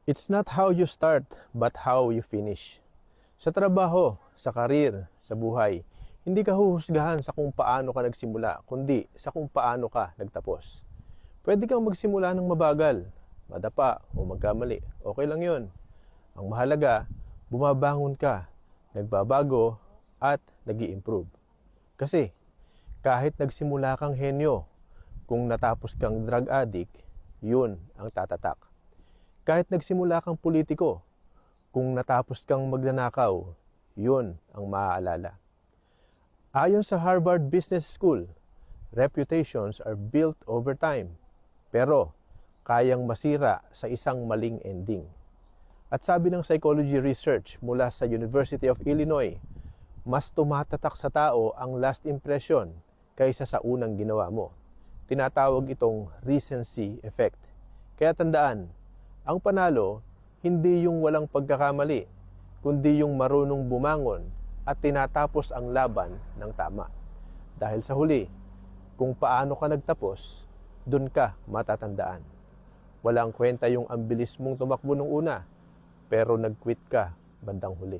It's not how you start, but how you finish. Sa trabaho, sa karir, sa buhay, hindi ka huhusgahan sa kung paano ka nagsimula, kundi sa kung paano ka nagtapos. Pwede kang magsimula ng mabagal, madapa o magkamali. Okay lang yun. Ang mahalaga, bumabangon ka, nagbabago at nag-i-improve. Kasi kahit nagsimula kang henyo, kung natapos kang drug addict, yun ang tatatak. Kahit nagsimula kang politiko, kung natapos kang magnanakaw, yun ang maaalala. Ayon sa Harvard Business School, reputations are built over time, pero kayang masira sa isang maling ending. At sabi ng psychology research mula sa University of Illinois, mas tumatatak sa tao ang last impression kaysa sa unang ginawa mo. Tinatawag itong recency effect. Kaya tandaan, ang panalo, hindi yung walang pagkakamali, kundi yung marunong bumangon at tinatapos ang laban ng tama. Dahil sa huli, kung paano ka nagtapos, dun ka matatandaan. Walang kwenta yung ambilis mong tumakbo nung una, pero nag-quit ka bandang huli.